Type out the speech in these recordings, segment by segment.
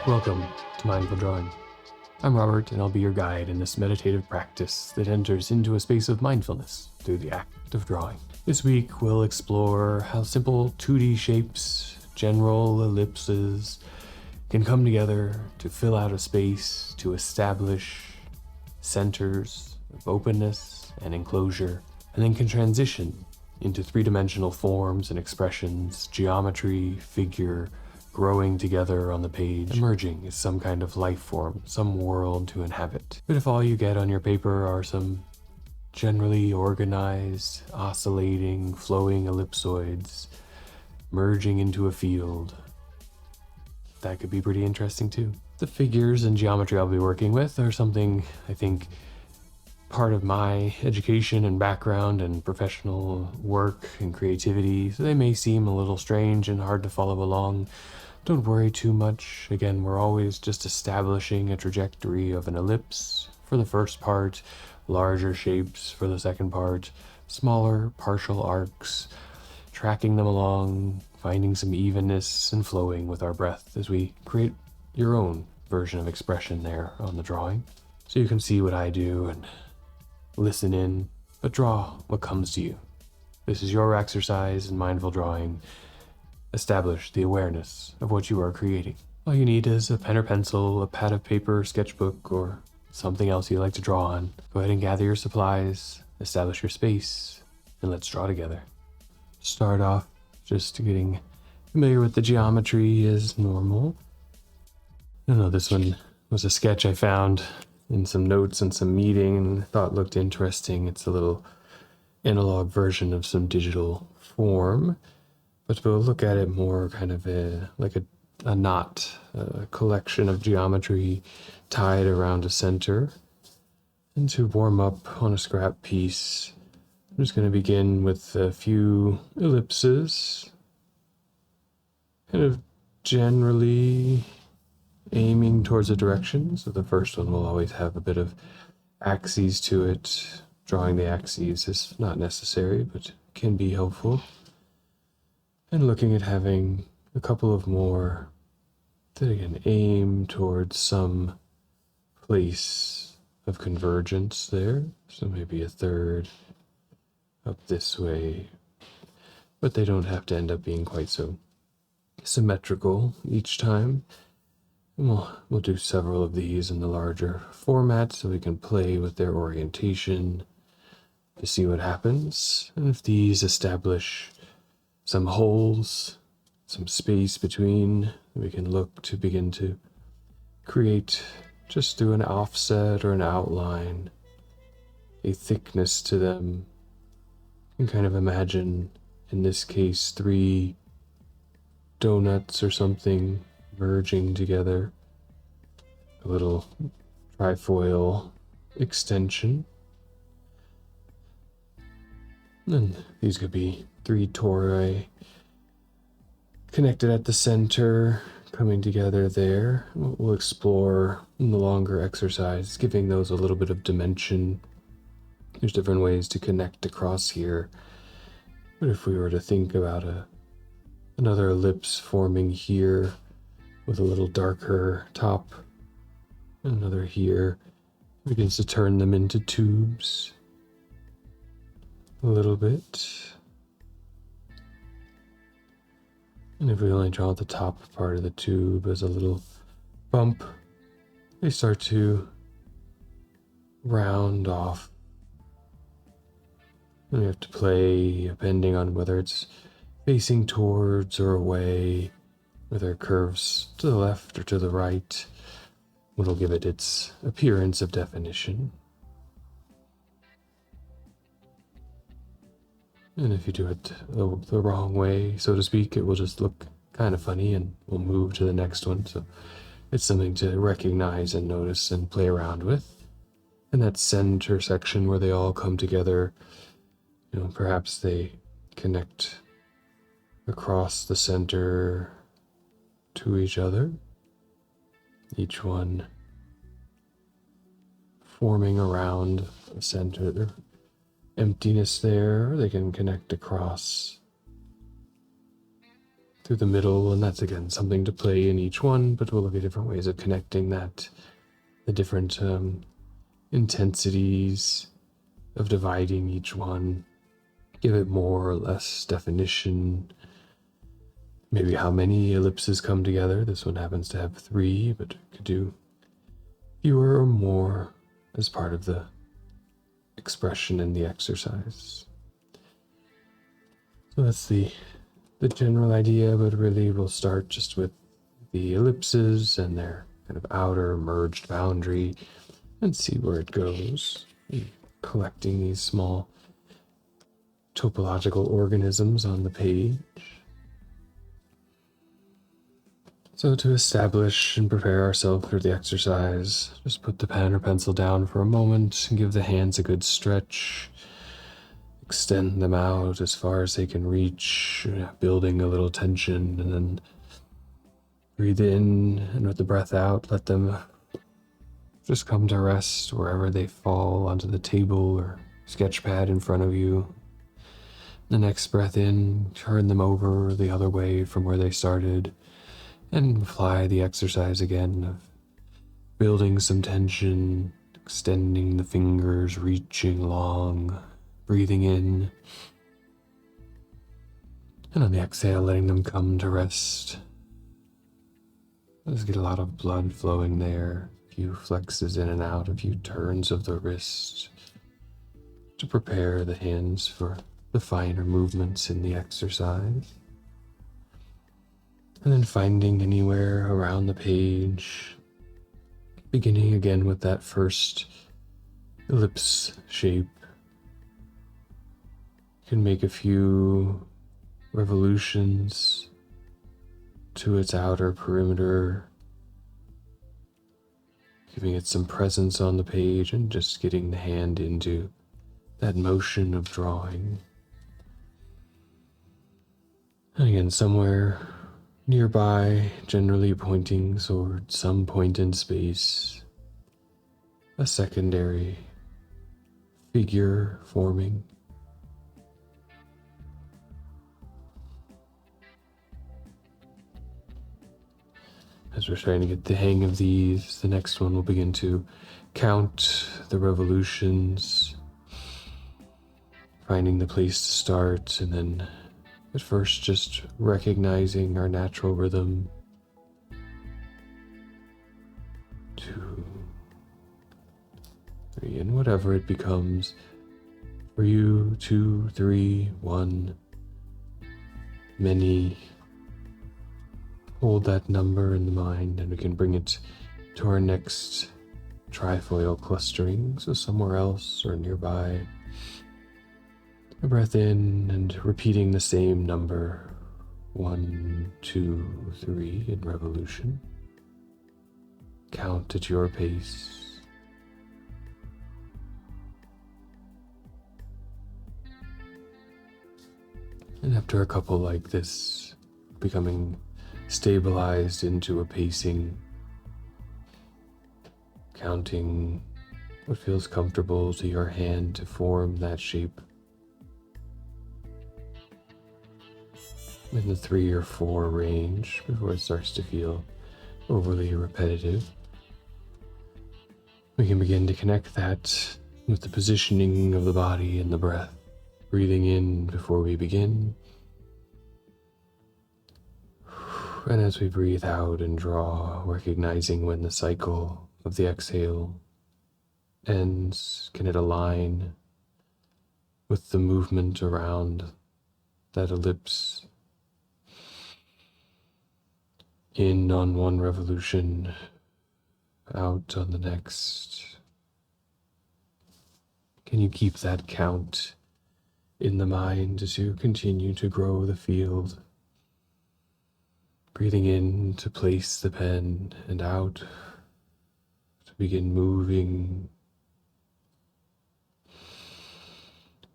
Welcome to Mindful Drawing. I'm Robert, and I'll be your guide in this meditative practice that enters into a space of mindfulness through the act of drawing. This week, we'll explore how simple 2D shapes, general ellipses, can come together to fill out a space, to establish centers of openness and enclosure, and then can transition into three-dimensional forms and expressions, geometry, figure, growing together on the page, emerging as some kind of life form, some world to inhabit. But if all you get on your paper are some generally organized, oscillating, flowing ellipsoids merging into a field, that could be pretty interesting too. The figures and geometry I'll be working with are something I think part of my education and background and professional work and creativity, so they may seem a little strange and hard to follow along. Don't worry too much. Again, we're always just establishing a trajectory of an ellipse for the first part, larger shapes for the second part, smaller partial arcs, tracking them along, finding some evenness and flowing with our breath as we create your own version of expression there on the drawing. So you can see what I do and listen in, but draw what comes to you. This is your exercise in mindful drawing. Establish the awareness of what you are creating. All you need is a pen or pencil, a pad of paper, sketchbook, or something else you like to draw on. Go ahead and gather your supplies, establish your space, and let's draw together. Start off just getting familiar with the geometry as normal. I don't know, this one was a sketch I found in some notes and some meeting and thought looked interesting. It's a little analog version of some digital form. But we'll look at it more kind of like a knot, a collection of geometry tied around a center. And to warm up on a scrap piece, I'm just going to begin with a few ellipses, kind of generally aiming towards a direction. So the first one will always have a bit of axes to it. Drawing the axes is not necessary, but can be helpful. And looking at having a couple of more that again aim towards some place of convergence there. So maybe a third up this way, but they don't have to end up being quite so symmetrical each time. And we'll do several of these in the larger format so we can play with their orientation to see what happens. And if these establish some holes, some space between, we can look to begin to create, just through an offset or an outline, a thickness to them. You can kind of imagine, in this case, 3 donuts or something merging together, a little trifoil extension. And these could be 3 tori connected at the center, coming together there. We'll explore in the longer exercise, giving those a little bit of dimension. There's different ways to connect across here. But if we were to think about another ellipse forming here with a little darker top, another here, it begins to turn them into tubes a little bit. And if we only draw the top part of the tube as a little bump, they start to round off. And we have to play depending on whether it's facing towards or away, whether it curves to the left or to the right, what'll give it its appearance of definition. And if you do it the wrong way, so to speak, it will just look kind of funny and we'll move to the next one. So it's something to recognize and notice and play around with. And that center section where they all come together, perhaps they connect across the center to each other, each one forming around a center emptiness there. They can connect across through the middle, and that's again something to play in each one, but we'll look at different ways of connecting that, the different intensities of dividing each one, give it more or less definition, maybe how many ellipses come together. This one happens to have 3, but could do fewer or more as part of the expression in the exercise. So that's the general idea, but really we'll start just with the ellipses and their kind of outer merged boundary and see where it goes. Collecting these small topological organisms on the page. So to establish and prepare ourselves for the exercise, just put the pen or pencil down for a moment and give the hands a good stretch. Extend them out as far as they can reach, building a little tension, and then breathe in, and with the breath out, let them just come to rest wherever they fall, onto the table or sketch pad in front of you. The next breath in, turn them over the other way from where they started, and apply the exercise again of building some tension, extending the fingers, reaching long, breathing in, and on the exhale, letting them come to rest. Let's get a lot of blood flowing there, a few flexes in and out, a few turns of the wrist to prepare the hands for the finer movements in the exercise. And then finding anywhere around the page, beginning again with that first ellipse shape. You can make a few revolutions to its outer perimeter, giving it some presence on the page and just getting the hand into that motion of drawing. And again, somewhere nearby, generally pointing toward some point in space, a secondary figure forming. As we're trying to get the hang of these, the next one will begin to count the revolutions, finding the place to start, and then at first just recognizing our natural rhythm. 2, 3, and whatever it becomes for you, 2, 3, 1, many. Hold that number in the mind, and we can bring it to our next trifoil clustering, so somewhere else or nearby. A breath in and repeating the same number, 1, 2, 3 in revolution. Count at your pace. And after a couple like this, becoming stabilized into a pacing, counting what feels comfortable to your hand to form that shape. In the 3 or 4 range before it starts to feel overly repetitive. We can begin to connect that with the positioning of the body and the breath. Breathing in before we begin. And as we breathe out and draw, recognizing when the cycle of the exhale ends, can it align with the movement around that ellipse? In on one revolution, out on the next. Can you keep that count in the mind as you continue to grow the field? Breathing in to place the pen and out to begin moving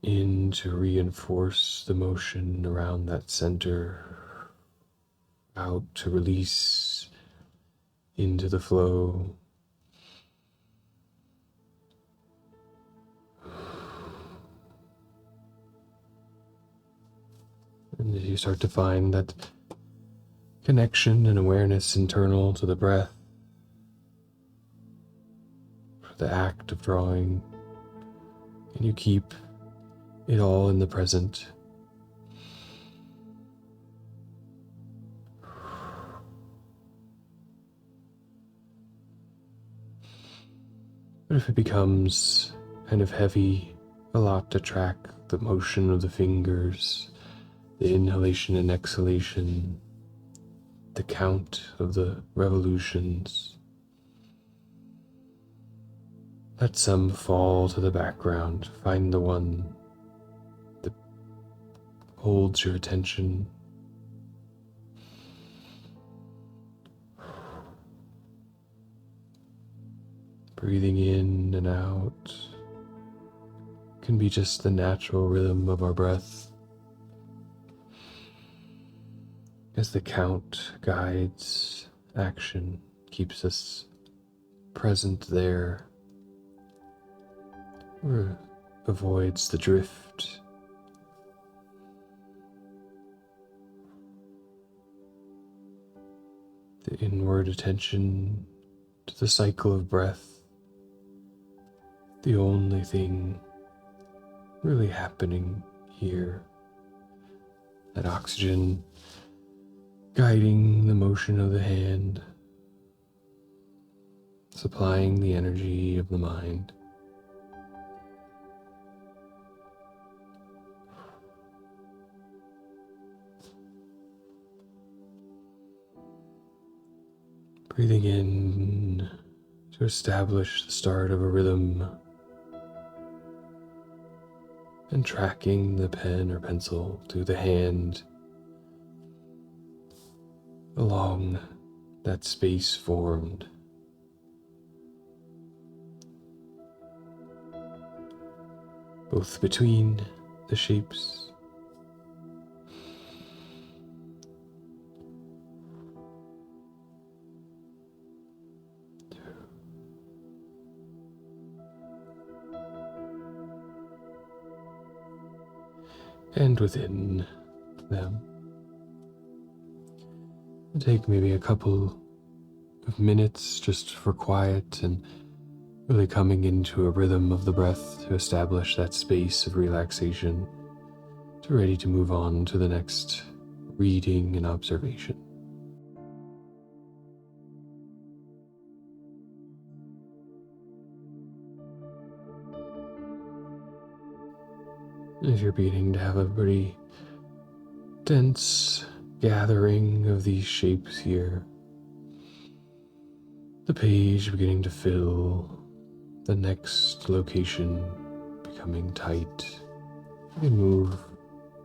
in to reinforce the motion around that center, out to release into the flow. And as you start to find that connection and awareness internal to the breath, the act of drawing, and you keep it all in the present. But if it becomes kind of heavy, a lot to track the motion of the fingers, the inhalation and exhalation, the count of the revolutions, let some fall to the background. Find the one that holds your attention. Breathing in and out can be just the natural rhythm of our breath, as the count guides action, keeps us present there, or avoids the drift. The inward attention to the cycle of breath, the only thing really happening here. That oxygen guiding the motion of the hand, supplying the energy of the mind. Breathing in to establish the start of a rhythm, and tracking the pen or pencil through the hand along that space formed. Both between the shapes and within them. Take maybe a couple of minutes just for quiet and really coming into a rhythm of the breath to establish that space of relaxation, to ready to move on to the next reading and observation. If you're beginning to have a pretty dense gathering of these shapes here, the page beginning to fill, the next location becoming tight, we move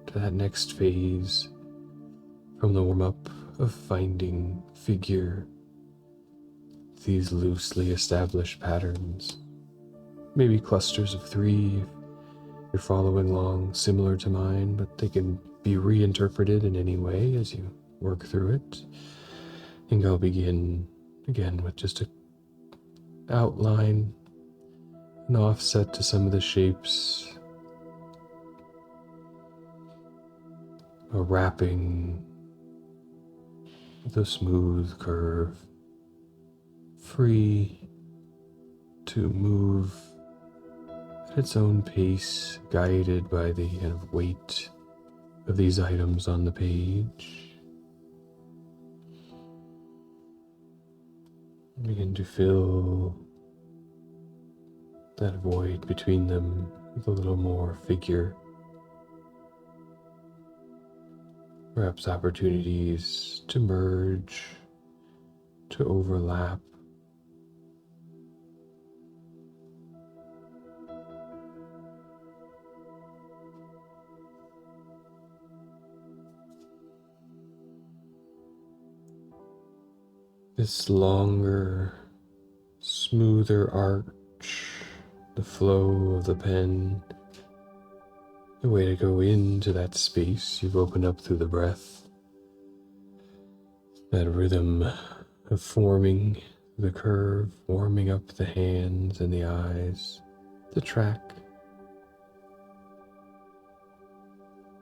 to that next phase from the warm-up of finding figure, these loosely established patterns, maybe clusters of 3 if you're following along similar to mine, but they can be reinterpreted in any way as you work through it. I think I'll begin again with just an outline, an offset to some of the shapes, a wrapping with a smooth curve, free to move at its own pace, guided by the kind of weight of these items on the page. Begin to fill that void between them with a little more figure. Perhaps opportunities to merge, to overlap. This longer, smoother arch, the flow of the pen, the way to go into that space you've opened up through the breath, that rhythm of forming the curve, warming up the hands and the eyes, the track,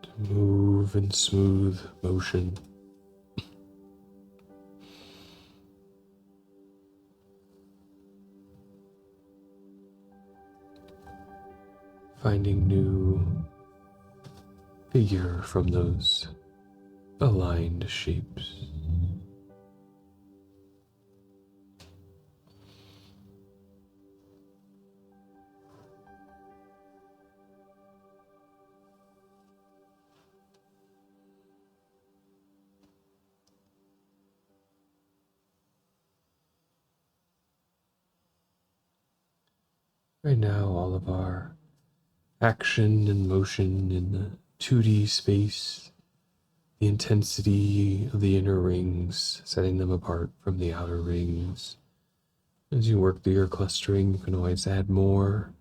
to move in smooth motion. finding new figure from those aligned shapes. Right now, all of our action and motion in the 2D space, the intensity of the inner rings, setting them apart from the outer rings. As you work through your clustering, you can always add more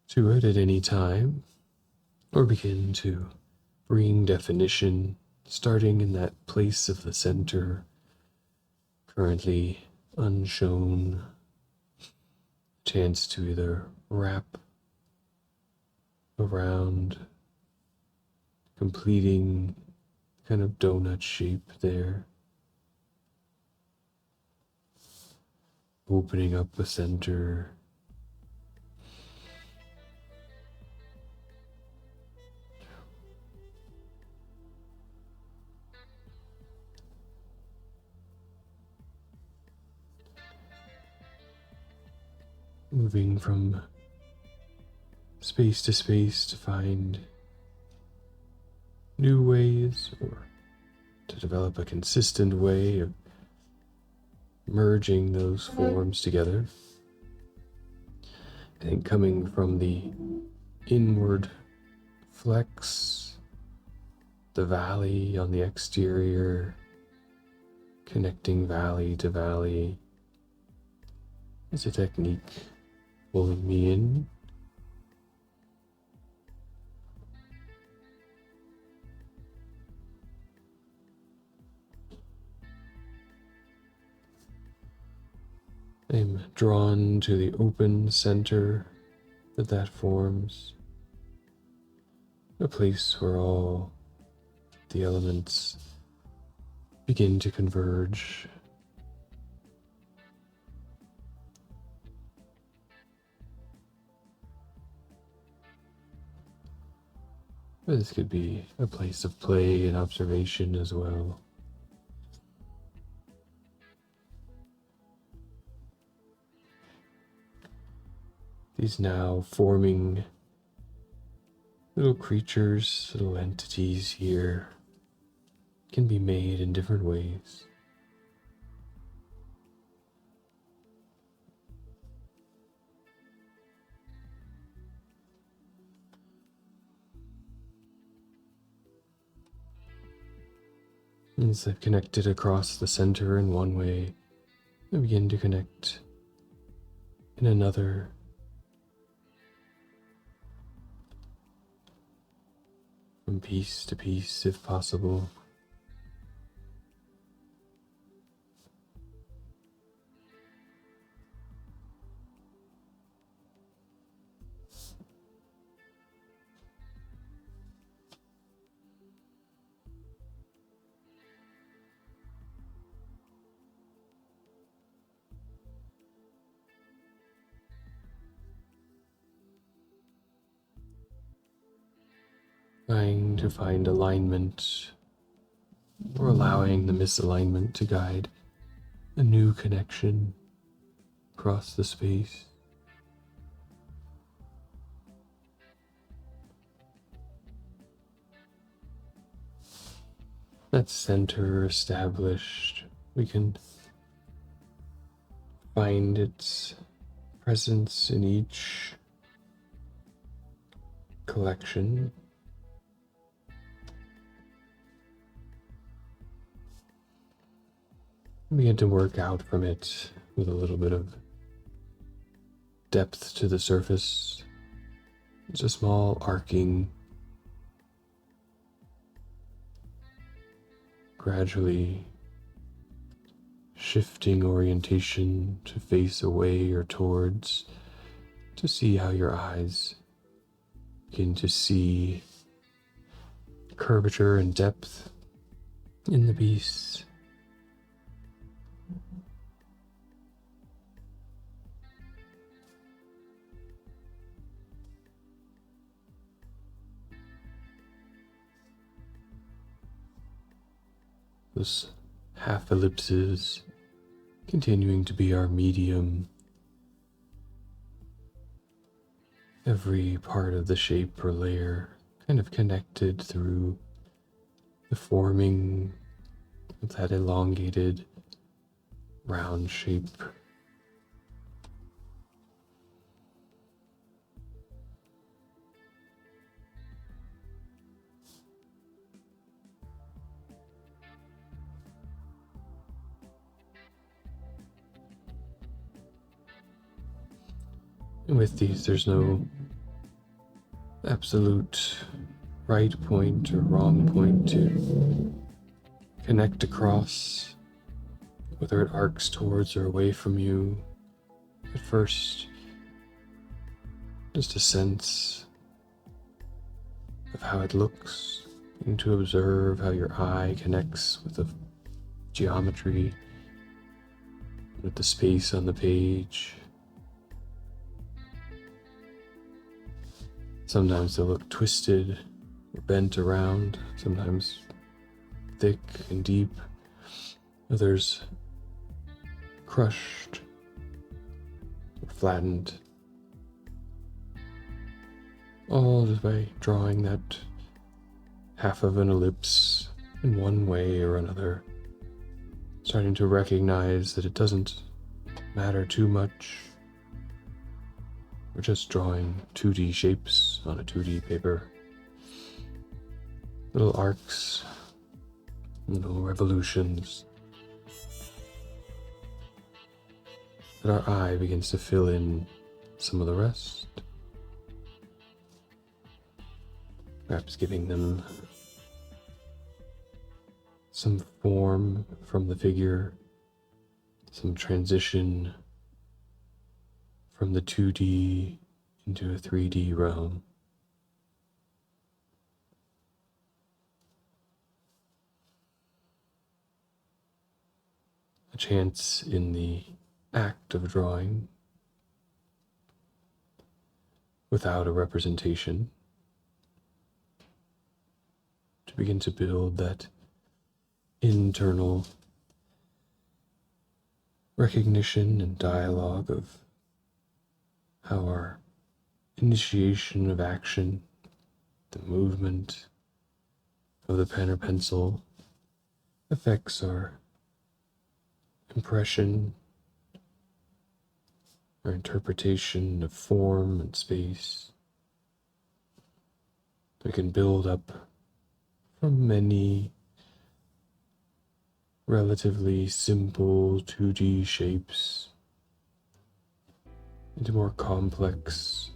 to it at any time, or begin to bring definition, starting in that place of the center, currently unshown. Chance to either wrap around, completing kind of donut shape there, opening up the center. Moving from space to find new ways, or to develop a consistent way of merging those forms together. I think coming from the inward flex, the valley on the exterior, connecting valley to valley, is a technique pulling me in. I'm drawn to the open center that forms, a place where all the elements begin to converge. But this could be a place of play and observation as well. These now forming little creatures, little entities here, can be made in different ways. As I've connected across the center in one way, I begin to connect in another. From piece to piece, if possible. Trying to find alignment, or allowing the misalignment to guide a new connection across the space. That center established, we can find its presence in each collection. Begin to work out from it with a little bit of depth to the surface. It's a small arcing, gradually shifting orientation to face away or towards, to see how your eyes begin to see curvature and depth in the beast. those half ellipses continuing to be our medium. Every part of the shape or layer kind of connected through the forming of that elongated round shape. And with these, there's no absolute right point or wrong point to connect across, whether it arcs towards or away from you. At first, just a sense of how it looks, and to observe how your eye connects with the geometry, with the space on the page. Sometimes they look twisted or bent around, sometimes thick and deep, others crushed or flattened, all just by drawing that half of an ellipse in one way or another, starting to recognize that it doesn't matter too much. We're just drawing 2D shapes on a 2D paper. Little arcs, little revolutions that our eye begins to fill in some of the rest, perhaps giving them some form from the figure, some transition from the 2D into a 3D realm. A chance in the act of drawing without a representation to begin to build that internal recognition and dialogue of how our initiation of action, the movement of the pen or pencil, affects our impression, our interpretation of form and space. We can build up from many relatively simple 2D shapes into more complex,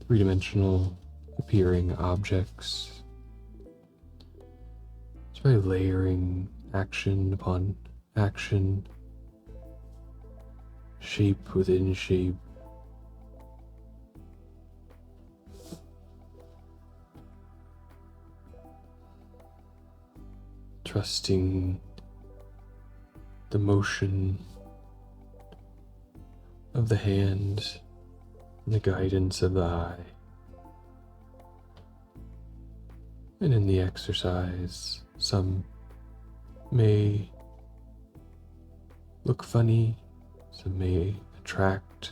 three-dimensional appearing objects. It's by layering action upon action, shape within shape. Trusting the motion of the hand and the guidance of the eye. And in the exercise, some may look funny, some may attract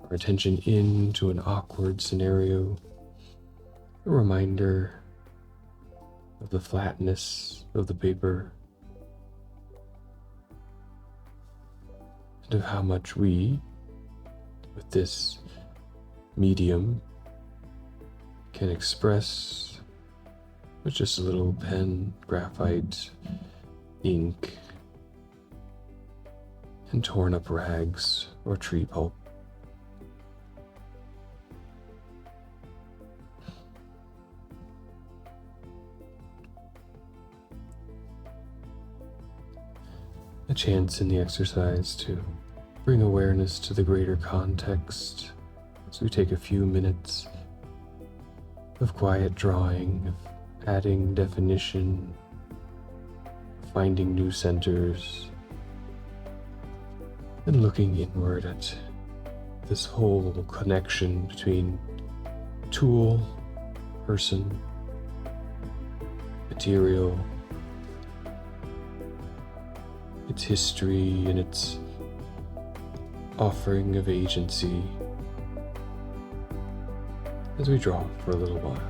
our attention into an awkward scenario, a reminder of the flatness of the paper and of how much we, with this medium, can express with just a little pen, graphite, ink, and torn up rags or tree pulp. A chance in the exercise to bring awareness to the greater context as we take a few minutes of quiet drawing, of adding definition, finding new centers, and looking inward at this whole connection between tool, person, material, its history and its offering of agency as we draw for a little while.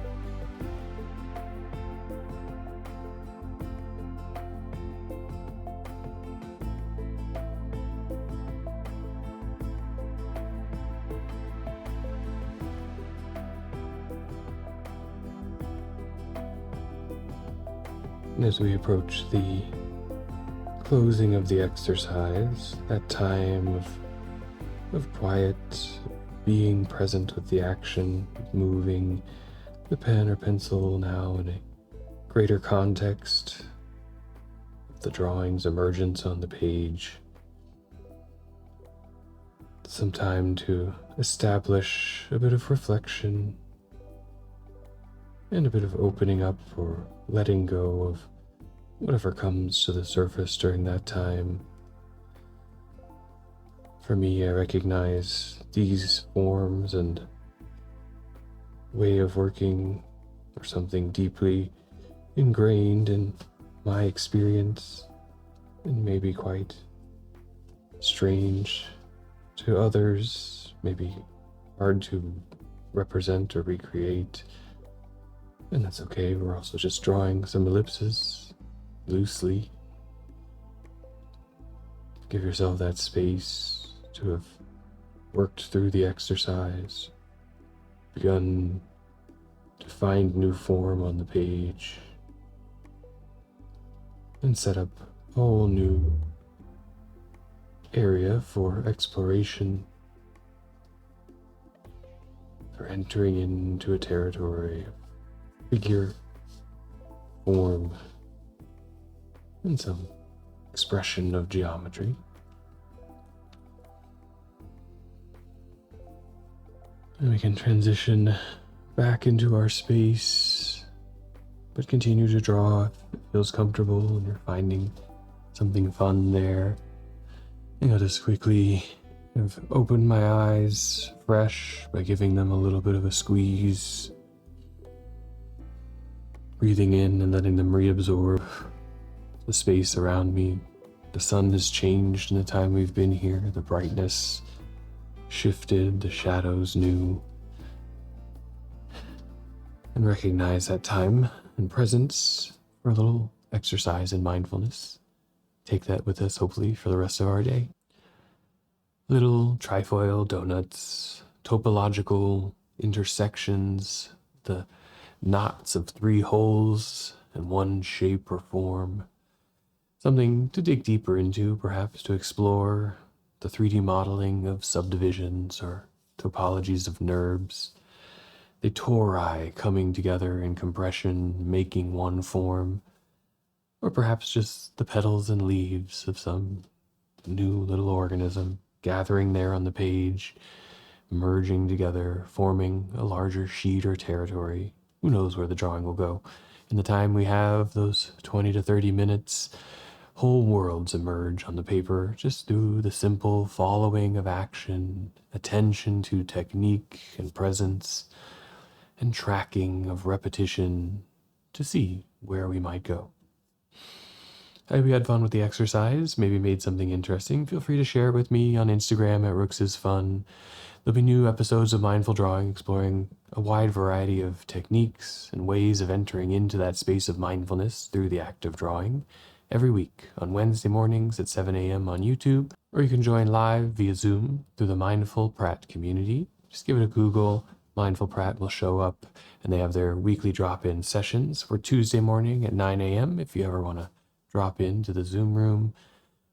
And as we approach the closing of the exercise, that time of quiet, being present with the action, moving the pen or pencil now in a greater context of the drawing's emergence on the page. Some time to establish a bit of reflection and a bit of opening up or letting go of whatever comes to the surface during that time. For me, I recognize these forms and way of working are something deeply ingrained in my experience and maybe quite strange to others, maybe hard to represent or recreate. And that's okay, we're also just drawing some ellipses loosely. Give yourself that space to have worked through the exercise, begun to find new form on the page, and set up a whole new area for exploration, for entering into a territory of figure, form, and some expression of geometry. And we can transition back into our space, but continue to draw if it feels comfortable and you're finding something fun there. And I'll just quickly have opened my eyes fresh by giving them a little bit of a squeeze, breathing in and letting them reabsorb the space around me. The sun has changed in the time we've been here. The brightness shifted, the shadows new. And recognize that time and presence for a little exercise in mindfulness. Take that with us, hopefully, for the rest of our day. Little trifoil donuts, topological intersections, the knots of 3 holes in one shape or form. Something to dig deeper into, perhaps to explore the 3D modeling of subdivisions or topologies of NURBS. The tori coming together in compression, making one form, or perhaps just the petals and leaves of some new little organism gathering there on the page, merging together, forming a larger sheet or territory. Who knows where the drawing will go? In the time we have, those 20 to 30 minutes, whole worlds emerge on the paper just through the simple following of action, attention to technique and presence, and tracking of repetition to see where we might go. I hope you had fun with the exercise, maybe made something interesting. Feel free to share it with me on Instagram at RooksIsFun. There'll be new episodes of Mindful Drawing exploring a wide variety of techniques and ways of entering into that space of mindfulness through the act of drawing every week on Wednesday mornings at 7 a.m. on YouTube, or you can join live via Zoom through the Mindful Pratt community. Just give it a Google. Mindful Pratt will show up, and they have their weekly drop-in sessions for Tuesday morning at 9 a.m. if you ever want to drop into the Zoom room,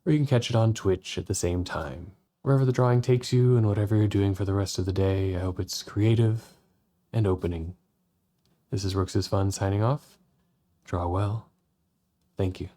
or you can catch it on Twitch at the same time. Wherever the drawing takes you and whatever you're doing for the rest of the day, I hope it's creative and opening. This is RooksIsFun signing off. Draw well. Thank you.